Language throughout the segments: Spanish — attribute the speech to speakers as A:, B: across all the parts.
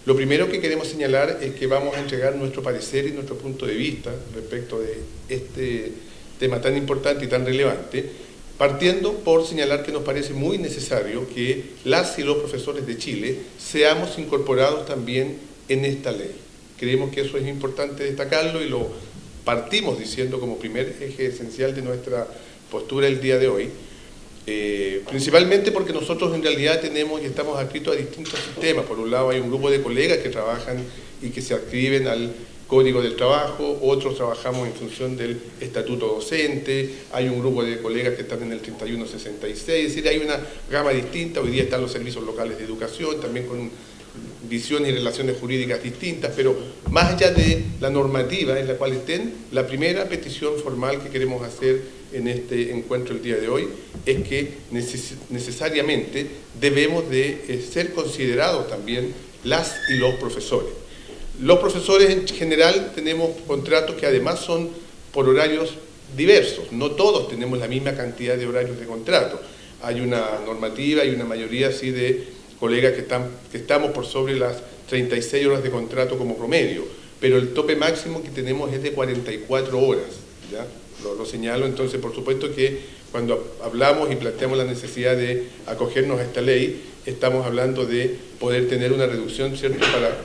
A: Lo primero que queremos señalar es que vamos a entregar nuestro parecer y nuestro punto de vista respecto de este tema tan importante y tan relevante, partiendo por señalar que nos parece muy necesario que las y los profesores de Chile seamos incorporados también en esta ley. Creemos que eso es importante destacarlo y lo partimos diciendo como primer eje esencial de nuestra postura el día de hoy, principalmente porque nosotros en realidad tenemos y estamos adscritos a distintos sistemas. Por un lado hay un grupo de colegas que trabajan y que se adscriben al Código del Trabajo, otros trabajamos en función del estatuto docente, hay un grupo de colegas que están en el 3166, es decir, hay una gama distinta. Hoy día están los servicios locales de educación, también con visiones y relaciones jurídicas distintas, pero más allá de la normativa en la cual estén, la primera petición formal que queremos hacer en este encuentro el día de hoy es que necesariamente debemos de ser considerados también las y los profesores. Los profesores en general tenemos contratos que además son por horarios diversos, no todos tenemos la misma cantidad de horarios de contrato. Hay una normativa, hay una mayoría así de colegas que estamos por sobre las 36 horas de contrato como promedio, pero el tope máximo que tenemos es de 44 horas, ¿ya? Lo señalo. Entonces, por supuesto que cuando hablamos y planteamos la necesidad de acogernos a esta ley, estamos hablando de poder tener una reducción, ¿cierto?, para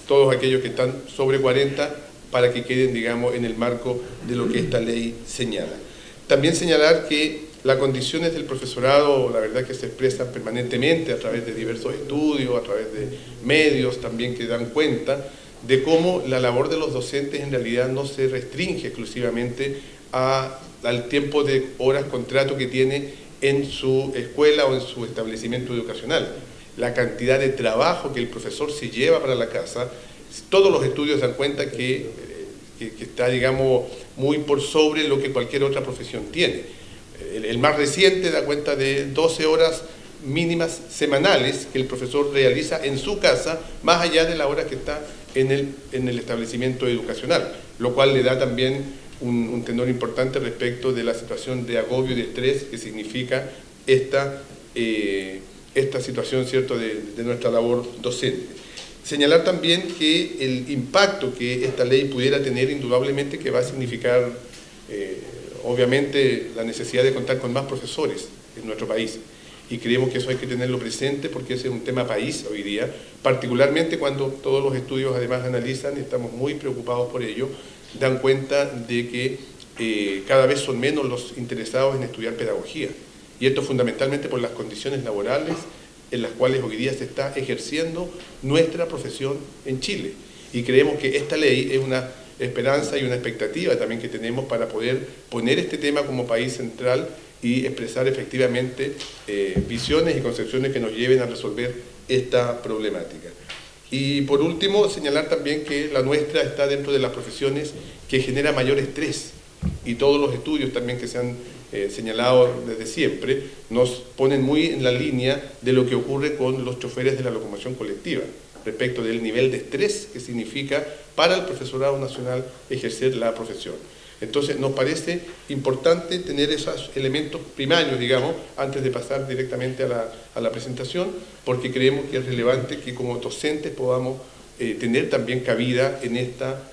A: todos aquellos que están sobre 40, para que queden, digamos, en el marco de lo que esta ley señala. También señalar que las condiciones del profesorado, la verdad que se expresan permanentemente a través de diversos estudios, a través de medios también que dan cuenta de cómo la labor de los docentes en realidad no se restringe exclusivamente al tiempo de horas contrato que tiene en su escuela o en su establecimiento educacional. La cantidad de trabajo que el profesor se lleva para la casa, todos los estudios dan cuenta que está, digamos, muy por sobre lo que cualquier otra profesión tiene. El más reciente da cuenta de 12 horas mínimas semanales que el profesor realiza en su casa, más allá de la hora que está en el establecimiento educacional, lo cual le da también un tenor importante respecto de la situación de agobio y de estrés que significa esta situación, ¿cierto?, de nuestra labor docente. Señalar también que el impacto que esta ley pudiera tener indudablemente que va a significar obviamente la necesidad de contar con más profesores en nuestro país, y creemos que eso hay que tenerlo presente porque ese es un tema país hoy día, particularmente cuando todos los estudios además analizan, y estamos muy preocupados por ello, dan cuenta de que cada vez son menos los interesados en estudiar pedagogía, y esto fundamentalmente por las condiciones laborales en las cuales hoy día se está ejerciendo nuestra profesión en Chile, y creemos que esta ley es una esperanza y una expectativa también que tenemos para poder poner este tema como país central y expresar efectivamente visiones y concepciones que nos lleven a resolver esta problemática. Y por último, señalar también que la nuestra está dentro de las profesiones que genera mayor estrés, y todos los estudios también que se han señalado desde siempre nos ponen muy en la línea de lo que ocurre con los choferes de la locomoción colectiva, respecto del nivel de estrés que significa para el profesorado nacional ejercer la profesión. Entonces nos parece importante tener esos elementos primarios, digamos, antes de pasar directamente a la presentación, porque creemos que es relevante que como docentes podamos tener también cabida en esta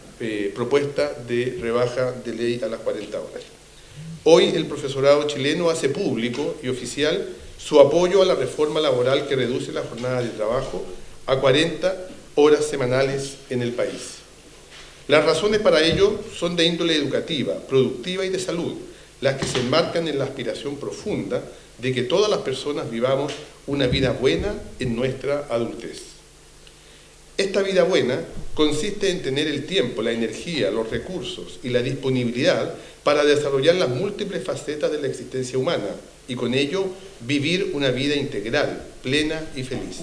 A: propuesta de rebaja de ley a las 40 horas. Hoy el profesorado chileno hace público y oficial su apoyo a la reforma laboral que reduce la jornada de trabajo a 40 horas semanales en el país. Las razones para ello son de índole educativa, productiva y de salud, las que se enmarcan en la aspiración profunda de que todas las personas vivamos una vida buena en nuestra adultez. Esta vida buena consiste en tener el tiempo, la energía, los recursos y la disponibilidad para desarrollar las múltiples facetas de la existencia humana y con ello vivir una vida integral, plena y feliz.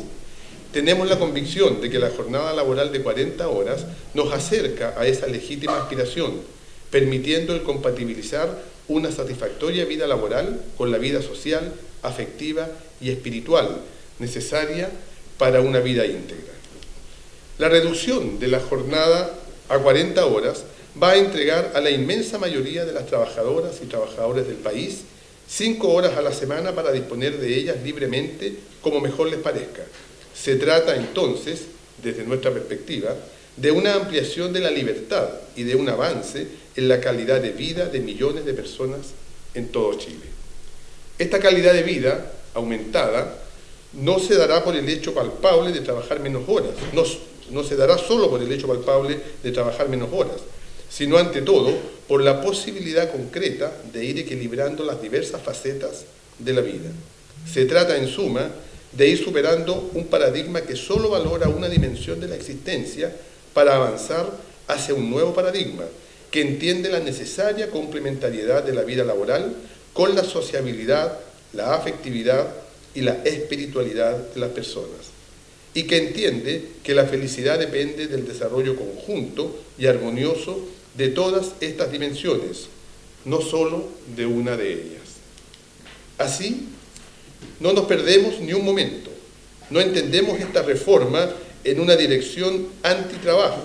A: Tenemos la convicción de que la jornada laboral de 40 horas nos acerca a esa legítima aspiración, permitiendo el compatibilizar una satisfactoria vida laboral con la vida social, afectiva y espiritual necesaria para una vida íntegra. La reducción de la jornada a 40 horas va a entregar a la inmensa mayoría de las trabajadoras y trabajadores del país 5 horas a la semana para disponer de ellas libremente como mejor les parezca. Se trata entonces desde nuestra perspectiva, de una ampliación de la libertad y de un avance en la calidad de vida de millones de personas en todo Chile. Esta calidad de vida aumentada no se dará por el hecho palpable de trabajar menos horas, no se dará solo por el hecho palpable de trabajar menos horas, sino ante todo por la posibilidad concreta de ir equilibrando las diversas facetas de la vida. Se trata, en suma, de ir superando un paradigma que solo valora una dimensión de la existencia para avanzar hacia un nuevo paradigma que entiende la necesaria complementariedad de la vida laboral con la sociabilidad, la afectividad y la espiritualidad de las personas, y que entiende que la felicidad depende del desarrollo conjunto y armonioso de todas estas dimensiones, no solo de una de ellas. Así, no nos perdemos ni un momento, no entendemos esta reforma en una dirección antitrabajo,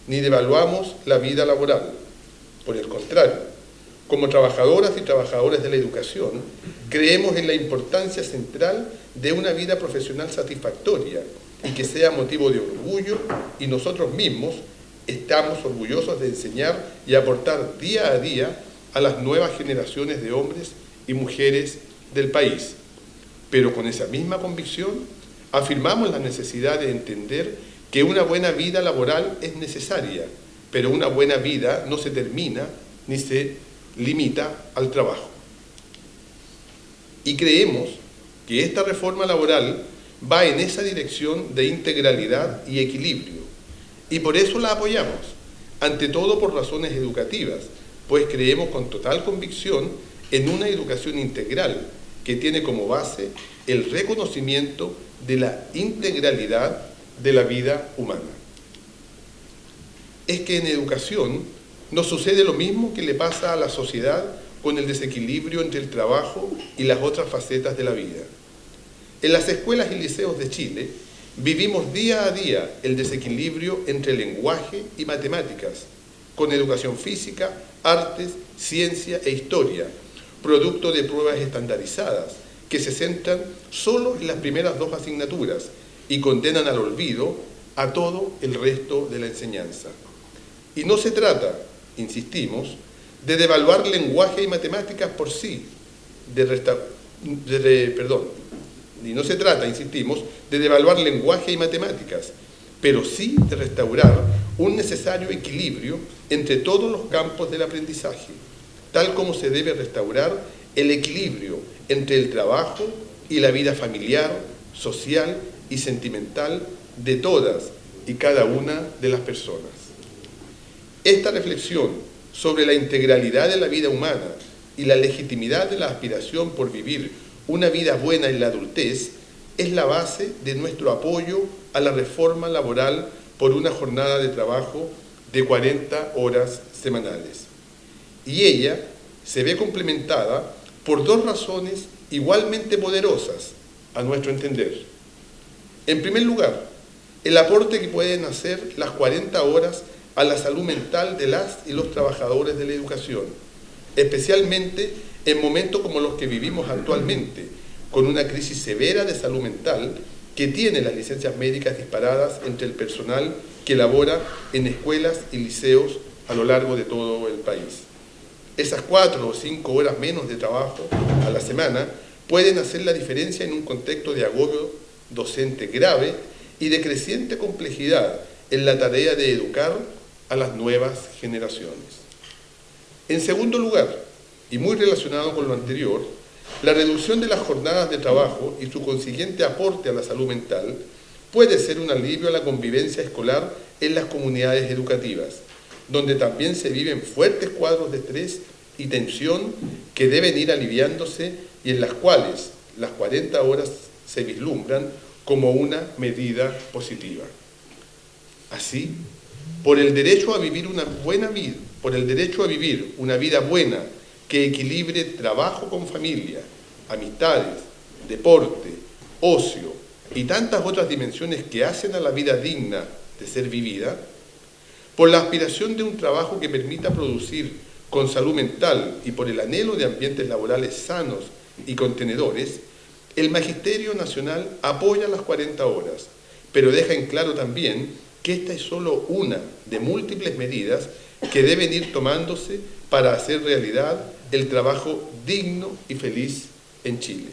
A: ni devaluamos la vida laboral. Por el contrario, como trabajadoras y trabajadores de la educación, creemos en la importancia central de una vida profesional satisfactoria y que sea motivo de orgullo, y nosotros mismos estamos orgullosos de enseñar y aportar día a día a las nuevas generaciones de hombres y mujeres del país. Pero con esa misma convicción afirmamos la necesidad de entender que una buena vida laboral es necesaria, pero una buena vida no se termina ni se limita al trabajo. Y creemos que esta reforma laboral va en esa dirección de integralidad y equilibrio, y por eso la apoyamos, ante todo por razones educativas, pues creemos con total convicción en una educación integral que tiene como base el reconocimiento de la integralidad de la vida humana. Es que en educación nos sucede lo mismo que le pasa a la sociedad con el desequilibrio entre el trabajo y las otras facetas de la vida. En las escuelas y liceos de Chile vivimos día a día el desequilibrio entre lenguaje y matemáticas, con educación física, artes, ciencia e historia, producto de pruebas estandarizadas que se centran solo en las primeras dos asignaturas y condenan al olvido a todo el resto de la enseñanza. Y no se trata, insistimos, de devaluar lenguaje y matemáticas por sí, y no se trata, insistimos, de devaluar lenguaje y matemáticas, pero sí de restaurar un necesario equilibrio entre todos los campos del aprendizaje, tal como se debe restaurar el equilibrio entre el trabajo y la vida familiar, social y sentimental de todas y cada una de las personas. Esta reflexión sobre la integralidad de la vida humana y la legitimidad de la aspiración por vivir una vida buena en la adultez es la base de nuestro apoyo a la reforma laboral por una jornada de trabajo de 40 horas semanales. Y ella se ve complementada por dos razones igualmente poderosas, a nuestro entender. En primer lugar, el aporte que pueden hacer las 40 horas a la salud mental de las y los trabajadores de la educación, especialmente en momentos como los que vivimos actualmente, con una crisis severa de salud mental que tiene las licencias médicas disparadas entre el personal que labora en escuelas y liceos a lo largo de todo el país. Esas 4 o 5 horas menos de trabajo a la semana pueden hacer la diferencia en un contexto de agobio docente grave y de creciente complejidad en la tarea de educar a las nuevas generaciones. En segundo lugar, y muy relacionado con lo anterior, la reducción de las jornadas de trabajo y su consiguiente aporte a la salud mental puede ser un alivio a la convivencia escolar en las comunidades educativas, donde también se viven fuertes cuadros de estrés y tensión que deben ir aliviándose y en las cuales las 40 horas se vislumbran como una medida positiva. Así, por el derecho a vivir una buena vida, por el derecho a vivir una vida buena que equilibre trabajo con familia, amistades, deporte, ocio y tantas otras dimensiones que hacen a la vida digna de ser vivida, por la aspiración de un trabajo que permita producir con salud mental y por el anhelo de ambientes laborales sanos y contenedores, el Magisterio Nacional apoya las 40 horas, pero deja en claro también que esta es solo una de múltiples medidas que deben ir tomándose para hacer realidad el trabajo digno y feliz en Chile.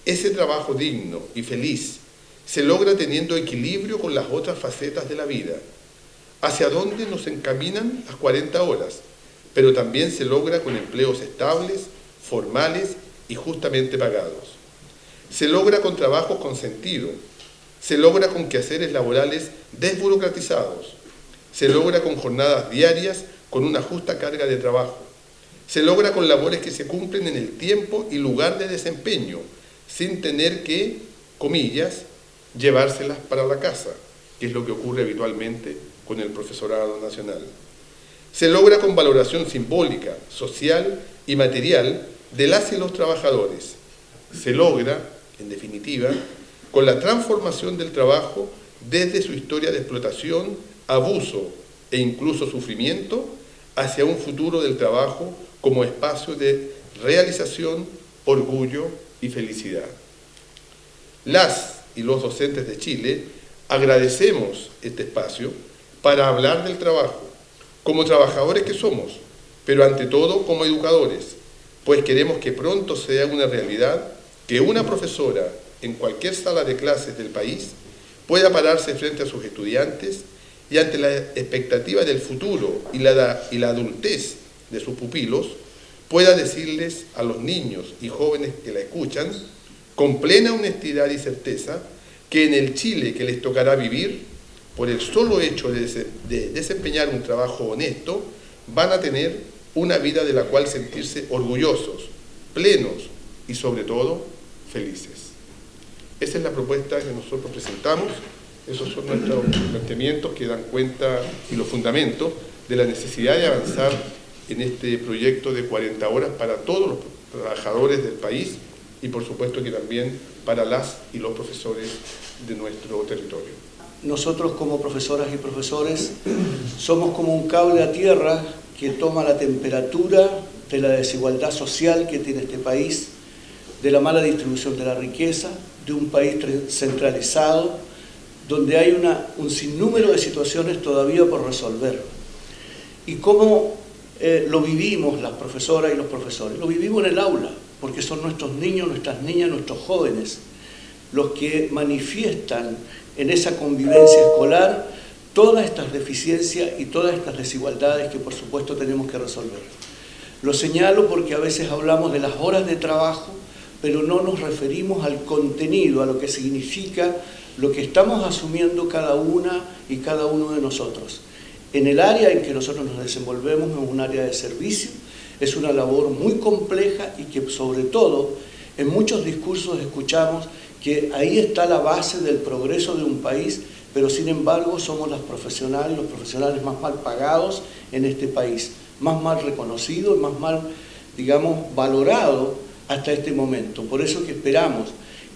A: Ese trabajo digno y feliz se logra teniendo equilibrio con las otras facetas de la vida, hacia donde nos encaminan las 40 horas, pero también se logra con empleos estables, formales y justamente pagados. Se logra con trabajos con sentido, se logra con quehaceres laborales desburocratizados, se logra con jornadas diarias con una justa carga de trabajo, se logra con labores que se cumplen en el tiempo y lugar de desempeño, sin tener que, comillas, llevárselas para la casa, que es lo que ocurre habitualmente con el profesorado nacional. Se logra con valoración simbólica, social y material de las y los trabajadores. Se logra, en definitiva, con la transformación del trabajo desde su historia de explotación, abuso e incluso sufrimiento hacia un futuro del trabajo como espacio de realización, orgullo y felicidad. Las y los docentes de Chile agradecemos este espacio para hablar del trabajo, como trabajadores que somos, pero ante todo como educadores, pues queremos que pronto sea una realidad que una profesora en cualquier sala de clases del país pueda pararse frente a sus estudiantes y ante la expectativa del futuro y la adultez de sus pupilos, pueda decirles a los niños y jóvenes que la escuchan, con plena honestidad y certeza, que en el Chile que les tocará vivir, por el solo hecho de desempeñar un trabajo honesto, van a tener una vida de la cual sentirse orgullosos, plenos y sobre todo felices. Esa es la propuesta que nosotros presentamos, esos son nuestros planteamientos que dan cuenta y los fundamentos de la necesidad de avanzar en este proyecto de 40 horas para todos los trabajadores del país y por supuesto que también para las y los profesores de nuestro territorio.
B: Nosotros como profesoras y profesores somos como un cable a tierra que toma la temperatura de la desigualdad social que tiene este país, de la mala distribución de la riqueza, de un país centralizado, donde hay un sinnúmero de situaciones todavía por resolver. Y cómo lo vivimos las profesoras y los profesores. Lo vivimos en el aula, porque son nuestros niños, nuestras niñas, nuestros jóvenes, los que manifiestan en esa convivencia escolar todas estas deficiencias y todas estas desigualdades que por supuesto tenemos que resolver. Lo señalo porque a veces hablamos de las horas de trabajo, pero no nos referimos al contenido, a lo que significa lo que estamos asumiendo cada una y cada uno de nosotros. En el área en que nosotros nos desenvolvemos, es un área de servicio, es una labor muy compleja y que sobre todo en muchos discursos escuchamos que ahí está la base del progreso de un país, pero sin embargo somos los profesionales más mal pagados en este país, más mal reconocidos, más mal, digamos, valorados hasta este momento. Por eso que esperamos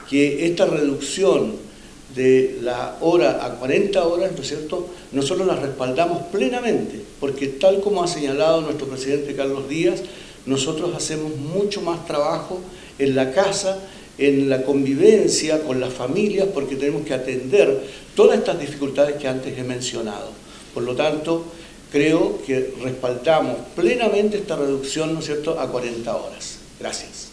B: que esta reducción de la hora a 40 horas, ¿no es cierto?, nosotros la respaldamos plenamente, porque tal como ha señalado nuestro presidente Carlos Díaz, nosotros hacemos mucho más trabajo en la casa, en la convivencia con las familias, porque tenemos que atender todas estas dificultades que antes he mencionado. Por lo tanto, creo que respaldamos plenamente esta reducción, ¿no es cierto?, a 40 horas. Gracias.